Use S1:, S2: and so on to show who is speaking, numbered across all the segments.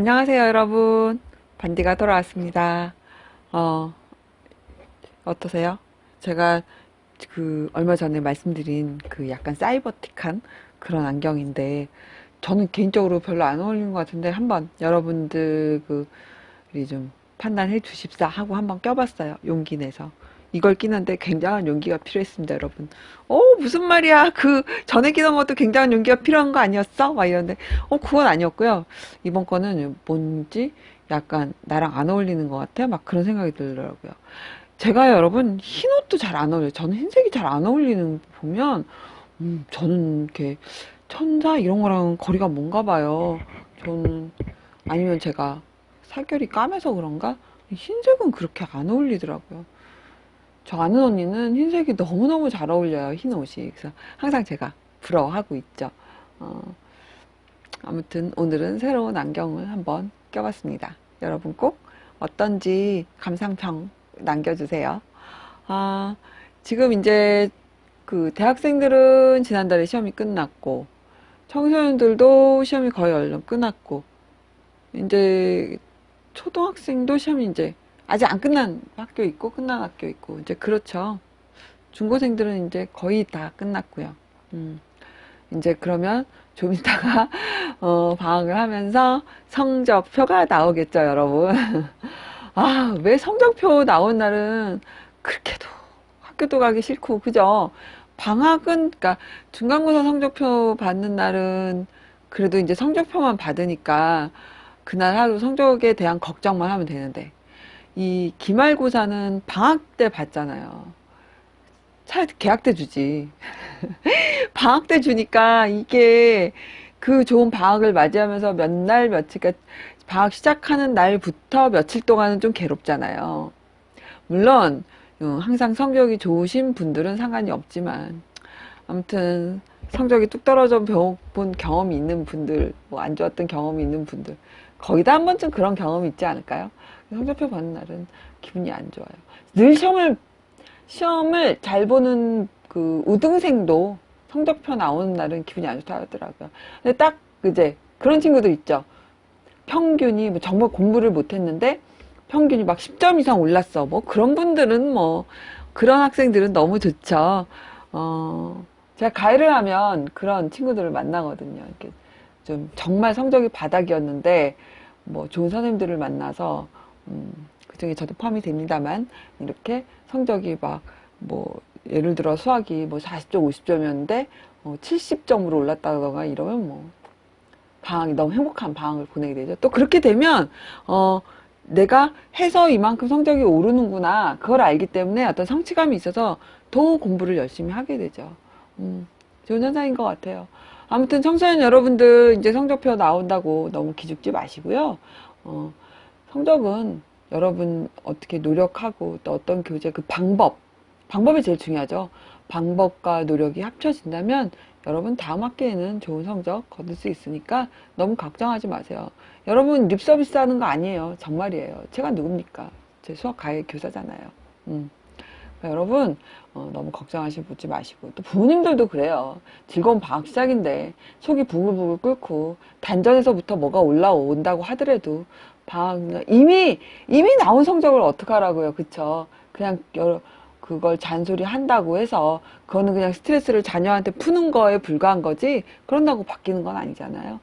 S1: 안녕하세요, 여러분. 반디가 돌아왔습니다. 어, 어떠세요? 제가 얼마 전에 말씀드린 그 약간 사이버틱한 그런 안경인데, 저는 개인적으로 별로 안 어울리는 것 같은데, 한번 여러분들 우리 좀 판단해 주십사 하고 한번 껴봤어요. 용기 내서. 이걸 끼는데 굉장한 용기가 필요했습니다, 여러분. 무슨 말이야. 전에 끼던 것도 굉장한 용기가 필요한 거 아니었어? 막 이러는데, 그건 아니었고요. 이번 거는 뭔지 약간 나랑 안 어울리는 것 같아? 막 그런 생각이 들더라고요. 제가 여러분, 흰 옷도 잘 안 어울려요. 저는 흰색이 잘 안 어울리는 거 보면, 저는 이렇게 천사 이런 거랑 거리가 먼가 봐요. 저는, 아니면 제가 살결이 까매서 그런가? 흰색은 그렇게 안 어울리더라고요. 저 아는 언니는 흰색이 너무너무 잘 어울려요, 흰 옷이. 그래서 항상 제가 부러워하고 있죠. 어, 아무튼 오늘은 새로운 안경을 한번 껴봤습니다. 여러분 꼭 어떤지 감상평 남겨주세요. 아, 지금 이제 대학생들은 지난달에 시험이 끝났고, 청소년들도 시험이 거의 얼른 끝났고, 이제 초등학생도 시험이 이제 아직 안 끝난 학교 있고 끝난 학교 있고 이제 그렇죠. 중고생들은 이제 거의 다 끝났고요. 이제 그러면 좀 이따가 방학을 하면서 성적표가 나오겠죠, 여러분. 아, 왜 성적표 나온 날은 그렇게도 학교도 가기 싫고 그죠? 방학은 그러니까 중간고사 성적표 받는 날은 그래도 이제 성적표만 받으니까 그날 하루 성적에 대한 걱정만 하면 되는데 이 기말고사는 방학 때 받잖아요. 차라리 개학 때 주지. 방학 때 주니까 이게 그 좋은 방학을 맞이하면서 몇 날 며칠, 그러니까 방학 시작하는 날부터 며칠 동안은 좀 괴롭잖아요. 물론 항상 성적이 좋으신 분들은 상관이 없지만 아무튼 성적이 뚝 떨어져 본 경험이 있는 분들, 뭐 안 좋았던 경험이 있는 분들, 거의 다 한 번쯤 그런 경험이 있지 않을까요? 성적표 받는 날은 기분이 안 좋아요. 늘 시험을 잘 보는 그 우등생도 성적표 나오는 날은 기분이 안 좋다 하더라고요. 근데 딱 이제 그런 친구들 있죠. 평균이 뭐 정말 공부를 못했는데 평균이 막 10점 이상 올랐어. 뭐 그런 분들은 뭐 그런 학생들은 너무 좋죠. 제가 가해를 하면 그런 친구들을 만나거든요. 이렇게 좀 정말 성적이 바닥이었는데 뭐 좋은 선생님들을 만나서 그중에 저도 포함이 됩니다만 이렇게 성적이 막 뭐 예를 들어 수학이 뭐 40점 50점이었는데 70점으로 올랐다거나 이러면 뭐 방학이 너무 행복한 방학을 보내게 되죠. 또 그렇게 되면 내가 해서 이만큼 성적이 오르는구나 그걸 알기 때문에 어떤 성취감이 있어서 더 공부를 열심히 하게 되죠. 좋은 현상인 것 같아요. 아무튼 청소년 여러분들 이제 성적표 나온다고 너무 기죽지 마시고요. 성적은 여러분 어떻게 노력하고 또 어떤 교재 방법이 제일 중요하죠. 방법과 노력이 합쳐진다면 여러분 다음 학기에는 좋은 성적 거둘 수 있으니까 너무 걱정하지 마세요. 여러분 립 서비스 하는 거 아니에요. 정말이에요. 제가 누굽니까? 제 수학 과외 교사잖아요. 그러니까 여러분 너무 걱정하시지 마시고 또 부모님들도 그래요. 즐거운 방학 시작인데 속이 부글부글 끓고 단전에서부터 뭐가 올라온다고 하더라도 방학 이미 나온 성적을 어떡하라고요. 그쵸? 그냥 그걸 잔소리 한다고 해서 그거는 그냥 스트레스를 자녀한테 푸는 거에 불과한 거지 그런다고 바뀌는 건 아니잖아요.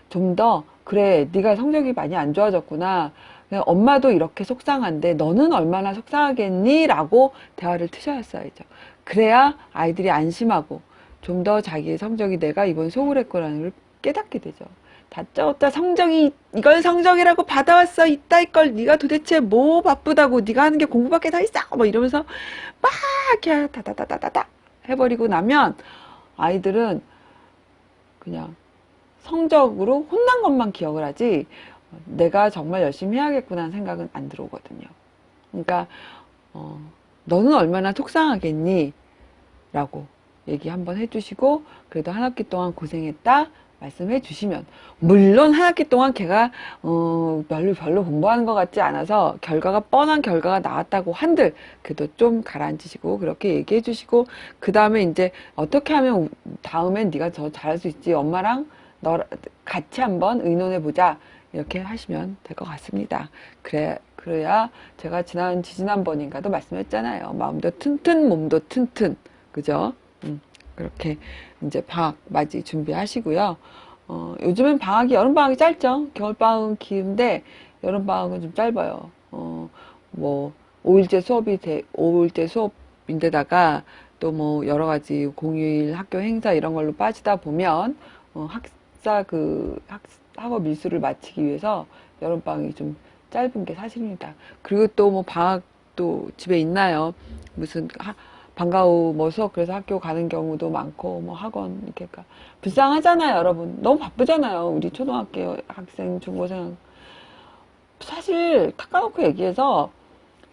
S1: 좀 더 그래 네가 성적이 많이 안 좋아졌구나. 엄마도 이렇게 속상한데 너는 얼마나 속상하겠니? 라고 대화를 트셔야죠. 그래야 아이들이 안심하고 좀 더 자기의 성적이 내가 이번 소홀했구나는 걸 깨닫게 되죠. 다짜고짜 성적이 이걸 성적이라고 받아왔어 이따위 걸 네가 도대체 뭐 바쁘다고 네가 하는 게 공부밖에 더 있어 뭐 이러면서 막 이렇게 다다다다다다 해버리고 나면 아이들은 그냥 성적으로 혼난 것만 기억을 하지 내가 정말 열심히 해야겠구나 하는 생각은 안 들어오거든요. 그러니까 너는 얼마나 속상하겠니? 라고 얘기 한번 해주시고 그래도 한 학기 동안 고생했다 말씀해 주시면 물론 한 학기 동안 걔가 별로 공부하는 것 같지 않아서 뻔한 결과가 나왔다고 한들 그래도 좀 가라앉히시고 그렇게 얘기해 주시고 그 다음에 이제 어떻게 하면 다음엔 네가 더 잘할 수 있지 엄마랑 너 같이 한번 의논해 보자 이렇게 하시면 될 것 같습니다. 그래야 제가 지난번인가도 말씀했잖아요. 마음도 튼튼, 몸도 튼튼. 그죠? 그렇게 이제 방학 맞이 준비하시고요. 요즘엔 여름방학이 짧죠? 겨울방학은 긴데, 여름방학은 좀 짧아요. 뭐, 5일제 수업인데다가, 또 뭐, 여러 가지 공휴일 학교 행사 이런 걸로 빠지다 보면, 학업 일수를 마치기 위해서 여름방학이 좀 짧은 게 사실입니다. 그리고 또 뭐, 방학도 집에 있나요? 무슨, 방과 후 뭐 수업 그래서 학교 가는 경우도 많고 뭐 학원 이렇게 불쌍하잖아요 여러분. 너무 바쁘잖아요 우리 초등학교 학생 중고생. 사실 닦아놓고 얘기해서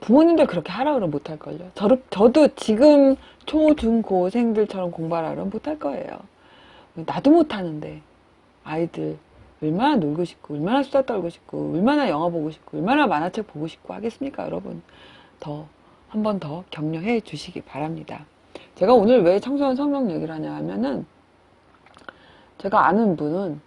S1: 부모님들 그렇게 하라 그러면 못할걸요. 저도 지금 초, 중, 고생들처럼 공부하라 그러면 못할 거예요. 나도 못하는데 아이들 얼마나 놀고 싶고 얼마나 수다 떨고 싶고 얼마나 영화 보고 싶고 얼마나 만화책 보고 싶고 하겠습니까 여러분. 한 번 더 격려해 주시기 바랍니다. 제가 오늘 왜 청소년 성명 얘기를 하냐 하면은 제가 아는 분은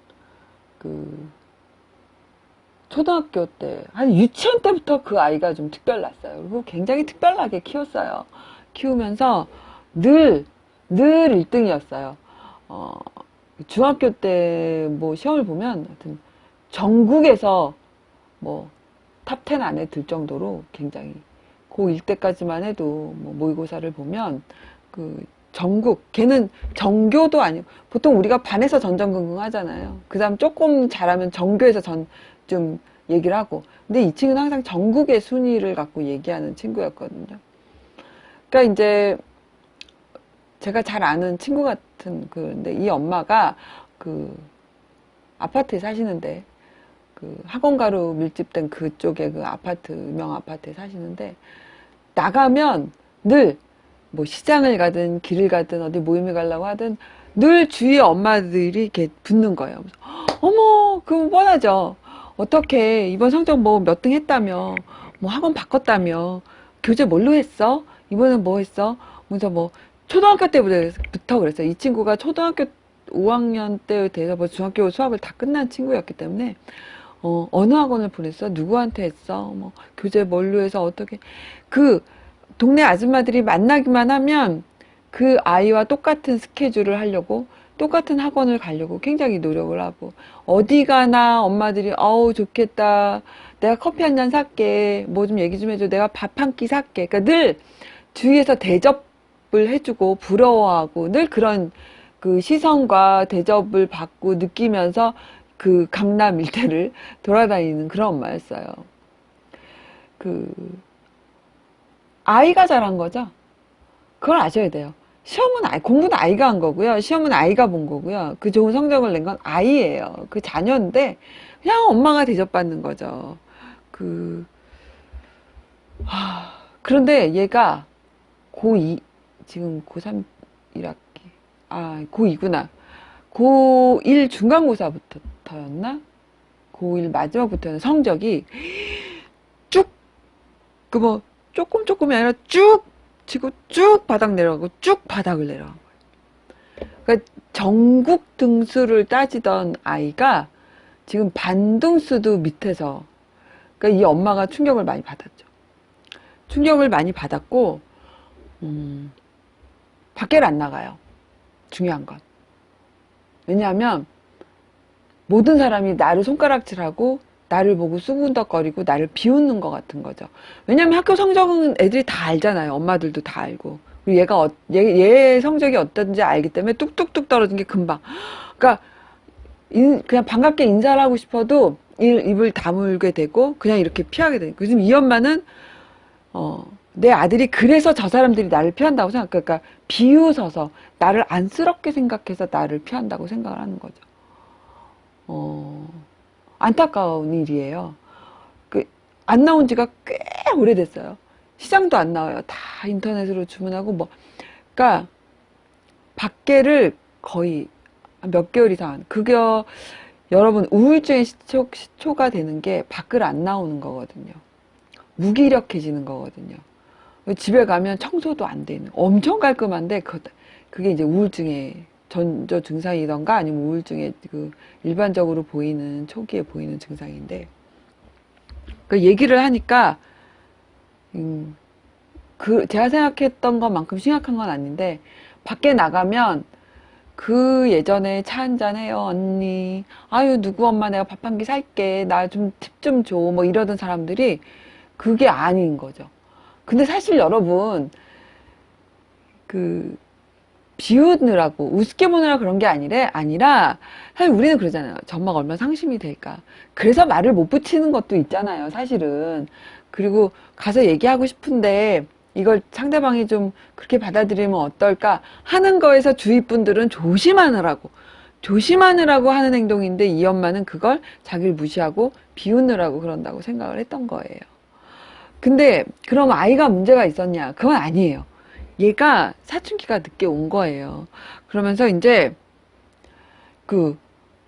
S1: 초등학교 때 한 유치원 때부터 그 아이가 좀 특별났어요. 그리고 굉장히 특별하게 키웠어요. 키우면서 늘 1등이었어요. 중학교 때 뭐 시험을 보면 하여튼 전국에서 뭐 탑 10 안에 들 정도로 굉장히 고1 때까지만 해도 뭐 모의고사를 보면 걔는 전교도 아니고 보통 우리가 반에서 전전긍긍 하잖아요. 그 다음 조금 잘하면 전교에서 좀 얘기를 하고, 근데 이 친구는 항상 전국의 순위를 갖고 얘기하는 친구였거든요. 그러니까 이제 제가 잘 아는 친구 같은 근데 이 엄마가 아파트에 사시는데 학원가로 밀집된 그쪽에 유명 아파트에 사시는데 나가면 늘 뭐 시장을 가든 길을 가든 어디 모임을 가려고 하든 늘 주위에 엄마들이 이렇게 붙는 거예요. 어머, 그거 뻔하죠. 어떻게 이번 성적 뭐 몇 등 했다며, 뭐 학원 바꿨다며, 교재 뭘로 했어? 이번엔 뭐 했어? 먼저 뭐 초등학교 때부터 그랬어요. 이 친구가 초등학교 5학년 때 돼서 뭐 중학교 수학을 다 끝난 친구였기 때문에 어느 학원을 보냈어? 누구한테 했어? 뭐 교재 뭘로 해서 어떻게 동네 아줌마들이 만나기만 하면 그 아이와 똑같은 스케줄을 하려고 똑같은 학원을 가려고 굉장히 노력을 하고 어디 가나 엄마들이 어우 좋겠다 내가 커피 한 잔 살게 뭐 좀 얘기 좀 해줘 내가 밥 한 끼 살게 그러니까 늘 주위에서 대접을 해주고 부러워하고 늘 그런 시선과 대접을 받고 느끼면서 강남 일대를 돌아다니는 그런 엄마였어요. 아이가 잘한 거죠. 그걸 아셔야 돼요. 공부는 아이가 한 거고요. 시험은 아이가 본 거고요. 그 좋은 성적을 낸 건 아이예요. 그 자녀인데, 그냥 엄마가 대접받는 거죠. 그런데 얘가 지금 고3 1학기. 고2구나. 고1 중간고사부터였나? 고1 마지막부터는 성적이 쭉, 조금이 아니라 쭉 치고 쭉 바닥 내려가고 쭉 바닥을 내려간 거예요. 그러니까 전국 등수를 따지던 아이가 지금 반등수도 밑에서 그러니까 이 엄마가 충격을 많이 받았죠. 충격을 많이 받았고 밖에를 안 나가요. 중요한 건. 왜냐하면 모든 사람이 나를 손가락질하고 나를 보고 수군덕거리고 나를 비웃는 것 같은 거죠. 왜냐면 학교 성적은 애들이 다 알잖아요. 엄마들도 다 알고. 그리고 얘 성적이 어떤지 알기 때문에 뚝뚝뚝 떨어진 게 금방. 그러니까 그냥 반갑게 인사를 하고 싶어도 입을 다물게 되고 그냥 이렇게 피하게 되니까. 요즘 이 엄마는 내 아들이 그래서 저 사람들이 나를 피한다고 생각해. 그러니까 비웃어서 나를 안쓰럽게 생각해서 나를 피한다고 생각을 하는 거죠. 안타까운 일이에요. 안 나온 지가 꽤 오래됐어요. 시장도 안 나와요. 다 인터넷으로 주문하고 그러니까 밖에를 거의 몇 개월 이상 여러분 우울증의 시초가 되는 게 밖을 안 나오는 거거든요. 무기력해지는 거거든요. 집에 가면 청소도 안 되는 엄청 깔끔한데 그게 이제 우울증의 전조 증상이던가 아니면 우울증의 그 일반적으로 보이는 초기에 보이는 증상인데 그 얘기를 하니까 그 제가 생각했던 것만큼 심각한 건 아닌데 밖에 나가면 그 예전에 차 한잔 해요 언니 아유 누구 엄마 내가 밥 한 끼 살게 나 좀 팁 좀 줘 뭐 이러던 사람들이 그게 아닌 거죠. 근데 사실 여러분 그 비웃느라고 우습게 보느라 그런 게 아니라 사실 우리는 그러잖아요. 저 엄마가 얼마나 상심이 될까. 그래서 말을 못 붙이는 것도 있잖아요 사실은. 그리고 가서 얘기하고 싶은데 이걸 상대방이 좀 그렇게 받아들이면 어떨까 하는 거에서 주위 분들은 조심하느라고 하는 행동인데 이 엄마는 그걸 자기를 무시하고 비웃느라고 그런다고 생각을 했던 거예요. 근데 그럼 아이가 문제가 있었냐? 그건 아니에요. 얘가 사춘기가 늦게 온 거예요. 그러면서 이제 그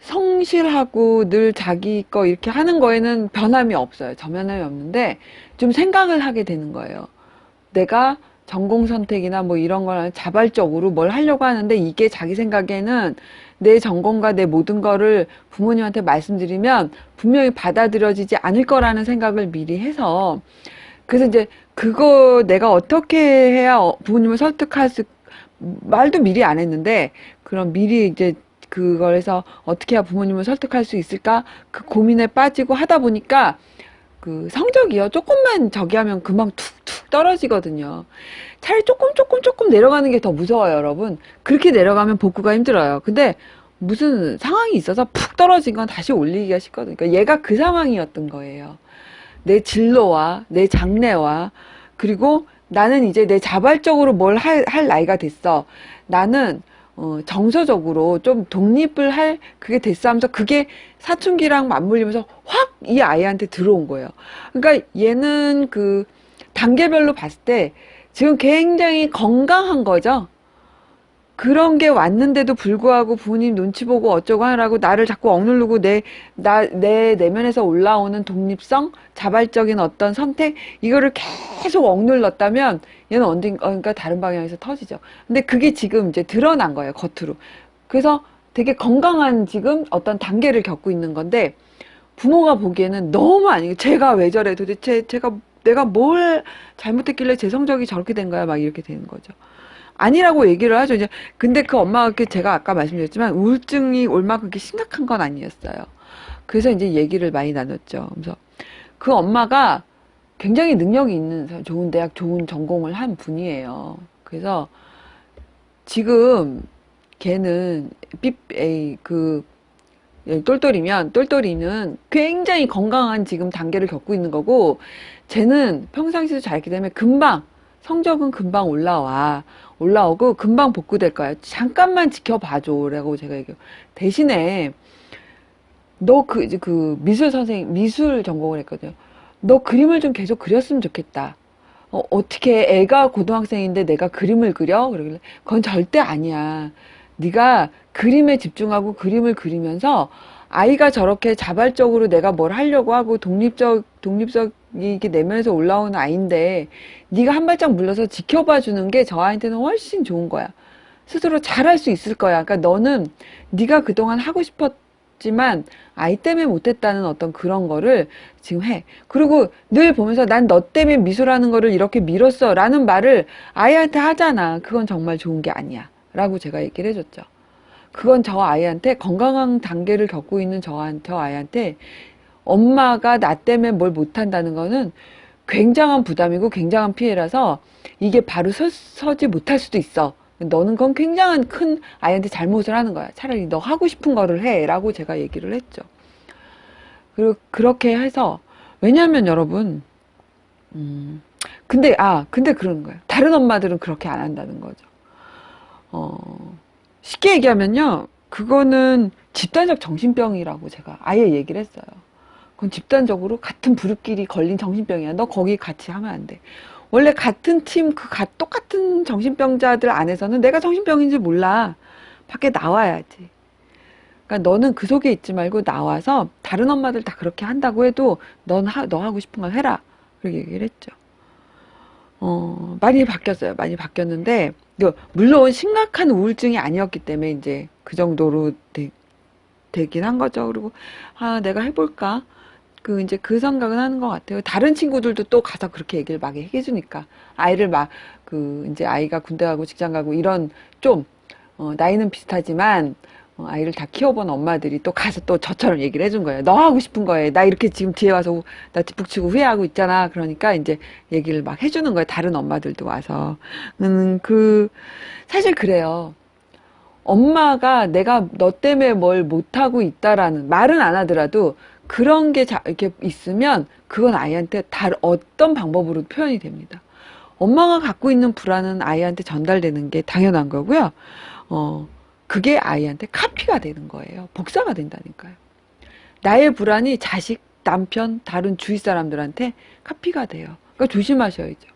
S1: 성실하고 늘 자기 거 이렇게 하는 거에는 변함이 없어요. 저변함이 없는데 좀 생각을 하게 되는 거예요. 내가 전공 선택이나 뭐 이런 거는 자발적으로 뭘 하려고 하는데 이게 자기 생각에는 내 전공과 내 모든 거를 부모님한테 말씀드리면 분명히 받아들여지지 않을 거라는 생각을 미리 해서 그래서 이제 그거 내가 어떻게 해야 부모님을 설득할 수 말도 미리 안 했는데 그럼 미리 이제 그걸 해서 어떻게 해야 부모님을 설득할 수 있을까 그 고민에 빠지고 하다 보니까 그 성적이요 조금만 저기 하면 금방 툭툭 떨어지거든요. 차라리 조금 내려가는 게 더 무서워요 여러분. 그렇게 내려가면 복구가 힘들어요. 근데 무슨 상황이 있어서 푹 떨어진 건 다시 올리기가 쉽거든요. 그러니까 얘가 그 상황이었던 거예요. 내 진로와 내 장래와 그리고 나는 이제 내 자발적으로 뭘 할 나이가 됐어. 나는 정서적으로 좀 독립을 할 그게 됐어 하면서 그게 사춘기랑 맞물리면서 확 이 아이한테 들어온 거예요. 그러니까 얘는 그 단계별로 봤을 때 지금 굉장히 건강한 거죠. 그런 게 왔는데도 불구하고 부모님 눈치 보고 어쩌고 하라고 나를 자꾸 억누르고 내 내면에서 올라오는 독립성, 자발적인 어떤 선택, 이거를 계속 억눌렀다면 얘는 언젠가 다른 방향에서 터지죠. 근데 그게 지금 이제 드러난 거예요, 겉으로. 그래서 되게 건강한 지금 어떤 단계를 겪고 있는 건데, 부모가 보기에는 너무 아니고, 제가 왜 저래? 도대체 내가 뭘 잘못했길래 제 성적이 저렇게 된 거야? 막 이렇게 되는 거죠. 아니라고 얘기를 하죠. 이제 근데 그 엄마가 제가 아까 말씀드렸지만 우울증이 올 만큼 그렇게 심각한 건 아니었어요. 그래서 이제 얘기를 많이 나눴죠. 그래서 그 엄마가 굉장히 능력이 있는 좋은 대학 좋은 전공을 한 분이에요. 그래서 지금 걔는 그 똘똘이는 굉장히 건강한 지금 단계를 겪고 있는 거고 쟤는 평상시에도 잘했기 때문에 금방 성적은 금방 올라오고 금방 복구될 거야. 잠깐만 지켜봐줘라고 제가 얘기해요. 대신에 너 그 미술 전공을 했거든요. 너 그림을 좀 계속 그렸으면 좋겠다. 어떻게 애가 고등학생인데 내가 그림을 그려? 그러길래 그건 절대 아니야. 네가 그림에 집중하고 그림을 그리면서 아이가 저렇게 자발적으로 내가 뭘 하려고 하고 독립적이게 내면에서 올라오는 아이인데 네가 한 발짝 물러서 지켜봐 주는 게 저 아이한테는 훨씬 좋은 거야. 스스로 잘할 수 있을 거야. 그러니까 너는 네가 그동안 하고 싶었지만 아이 때문에 못했다는 어떤 그런 거를 지금 해. 그리고 늘 보면서 난 너 때문에 미술하는 거를 이렇게 미뤘어 라는 말을 아이한테 하잖아. 그건 정말 좋은 게 아니야. 라고 제가 얘기를 해줬죠. 그건 저 아이한테 건강한 단계를 겪고 있는 저 아이한테 엄마가 나 때문에 뭘 못한다는 거는 굉장한 부담이고 굉장한 피해라서 이게 바로 서지 못할 수도 있어. 너는 그건 굉장한 큰 아이한테 잘못을 하는 거야. 차라리 너 하고 싶은 거를 해. 라고 제가 얘기를 했죠. 그리고 그렇게 해서 왜냐하면 여러분 근데 그러는 거예요. 다른 엄마들은 그렇게 안 한다는 거죠. 쉽게 얘기하면요. 그거는 집단적 정신병이라고 제가 아예 얘기를 했어요. 그건 집단적으로 같은 부류끼리 걸린 정신병이야. 너 거기 같이 하면 안 돼. 원래 같은 팀, 똑같은 정신병자들 안에서는 내가 정신병인지 몰라. 밖에 나와야지. 그러니까 너는 그 속에 있지 말고 나와서 다른 엄마들 다 그렇게 한다고 해도 너 하고 싶은 걸 해라. 그렇게 얘기를 했죠. 많이 바뀌었어요. 많이 바뀌었는데, 물론 심각한 우울증이 아니었기 때문에 이제 그 정도로 되긴 한 거죠. 그리고, 내가 해볼까? 이제 그 생각은 하는 것 같아요. 다른 친구들도 또 가서 그렇게 얘기를 막 해주니까. 아이를 이제 아이가 군대 가고 직장 가고 이런 좀, 나이는 비슷하지만, 아이를 다 키워본 엄마들이 또 가서 또 저처럼 얘기를 해준 거예요. 너 하고 싶은 거예요. 나 이렇게 지금 뒤에 와서 나 뒷북치고 후회하고 있잖아. 그러니까 이제 얘기를 막 해주는 거예요. 다른 엄마들도 와서. 사실 그래요. 엄마가 내가 너 때문에 뭘 못하고 있다라는 말은 안 하더라도 그런 게 이렇게 있으면 그건 아이한테 어떤 방법으로 표현이 됩니다. 엄마가 갖고 있는 불안은 아이한테 전달되는 게 당연한 거고요. 그게 아이한테 카피가 되는 거예요. 복사가 된다니까요. 나의 불안이 자식, 남편, 다른 주위 사람들한테 카피가 돼요. 그러니까 조심하셔야죠.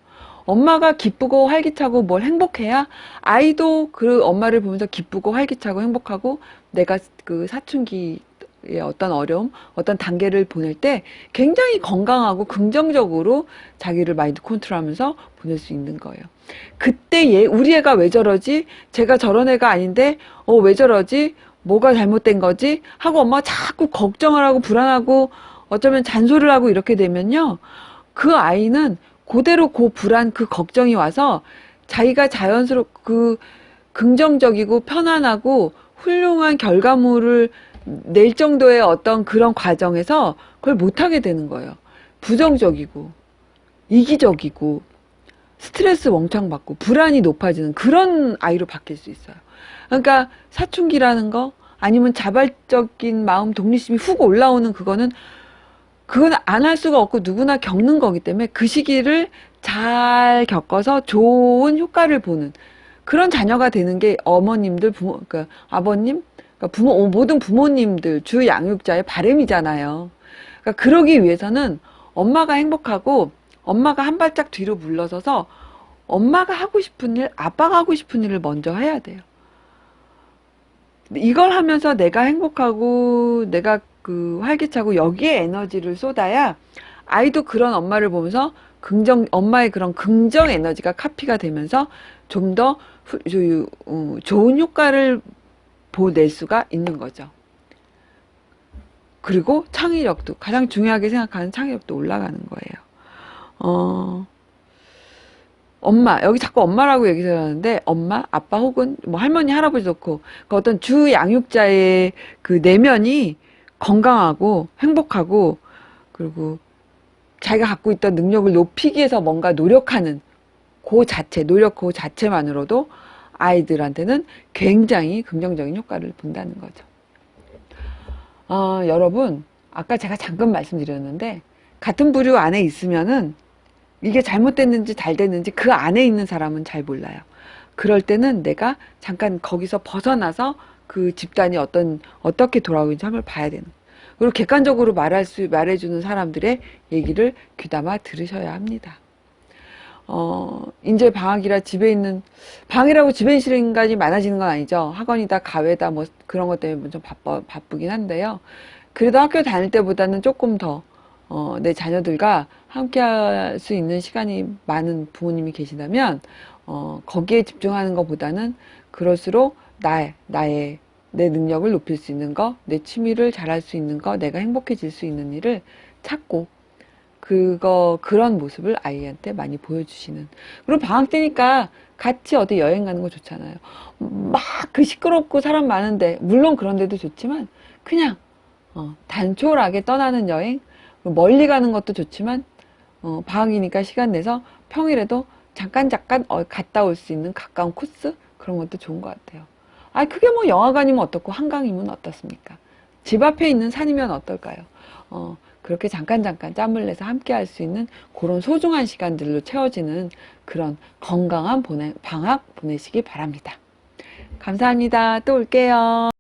S1: 엄마가 기쁘고 활기차고 뭘 행복해야 아이도 그 엄마를 보면서 기쁘고 활기차고 행복하고 내가 그 사춘기의 어떤 어려움, 어떤 단계를 보낼 때 굉장히 건강하고 긍정적으로 자기를 마인드 컨트롤하면서 보낼 수 있는 거예요. 그때 우리 애가 왜 저러지? 제가 저런 애가 아닌데 왜 저러지? 뭐가 잘못된 거지? 하고 엄마가 자꾸 걱정을 하고 불안하고 어쩌면 잔소리를 하고 이렇게 되면요. 그 아이는 그대로 그 불안, 그 걱정이 와서 자기가 자연스럽고 긍정적이고 편안하고 훌륭한 결과물을 낼 정도의 어떤 그런 과정에서 그걸 못하게 되는 거예요. 부정적이고, 이기적이고, 스트레스 멍청 받고, 불안이 높아지는 그런 아이로 바뀔 수 있어요. 그러니까 사춘기라는 거, 아니면 자발적인 마음, 독립심이 훅 올라오는 그건 안 할 수가 없고 누구나 겪는 거기 때문에 그 시기를 잘 겪어서 좋은 효과를 보는 그런 자녀가 되는 게 어머님들, 그러니까 아버님, 그러니까 모든 부모님들, 주 양육자의 바람이잖아요. 그러니까 그러기 위해서는 엄마가 행복하고 엄마가 한 발짝 뒤로 물러서서 엄마가 하고 싶은 일, 아빠가 하고 싶은 일을 먼저 해야 돼요. 이걸 하면서 내가 행복하고 내가 활기차고 여기에 에너지를 쏟아야 아이도 그런 엄마를 보면서 엄마의 그런 긍정 에너지가 카피가 되면서 좀 더 좋은 효과를 낼 수가 있는 거죠. 그리고 창의력도, 가장 중요하게 생각하는 창의력도 올라가는 거예요. 엄마, 여기 자꾸 엄마라고 얘기를 하는데, 엄마, 아빠 혹은 뭐 할머니, 할아버지 좋고, 그 어떤 주 양육자의 그 내면이 건강하고 행복하고, 그리고 자기가 갖고 있던 능력을 높이기 위해서 뭔가 노력하는 노력 그 자체만으로도 아이들한테는 굉장히 긍정적인 효과를 본다는 거죠. 여러분, 아까 제가 잠깐 말씀드렸는데, 같은 부류 안에 있으면은 이게 잘못됐는지 잘 됐는지 그 안에 있는 사람은 잘 몰라요. 그럴 때는 내가 잠깐 거기서 벗어나서 그 집단이 어떻게 돌아오는지 한번 봐야 되는. 그리고 객관적으로 말해주는 사람들의 얘기를 귀담아 들으셔야 합니다. 이제 방학이라고 집에 있는 시간이 많아지는 건 아니죠. 학원이다, 가외다, 뭐 그런 것 때문에 좀 바쁘긴 한데요. 그래도 학교 다닐 때보다는 조금 더, 내 자녀들과 함께 할 수 있는 시간이 많은 부모님이 계시다면, 거기에 집중하는 것보다는 그럴수록 내 능력을 높일 수 있는 거, 내 취미를 잘할 수 있는 거, 내가 행복해질 수 있는 일을 찾고, 그런 모습을 아이한테 많이 보여주시는. 그리고 방학 때니까 같이 어디 여행 가는 거 좋잖아요. 막 시끄럽고 사람 많은데, 물론 그런 데도 좋지만, 그냥, 단촐하게 떠나는 여행, 멀리 가는 것도 좋지만, 방학이니까 시간 내서 평일에도 잠깐 갔다 올 수 있는 가까운 코스? 그런 것도 좋은 것 같아요. 그게 뭐 영화관이면 어떻고 한강이면 어떻습니까? 집 앞에 있는 산이면 어떨까요? 그렇게 잠깐 짬을 내서 함께 할 수 있는 그런 소중한 시간들로 채워지는 그런 건강한 방학 보내시기 바랍니다. 감사합니다. 또 올게요.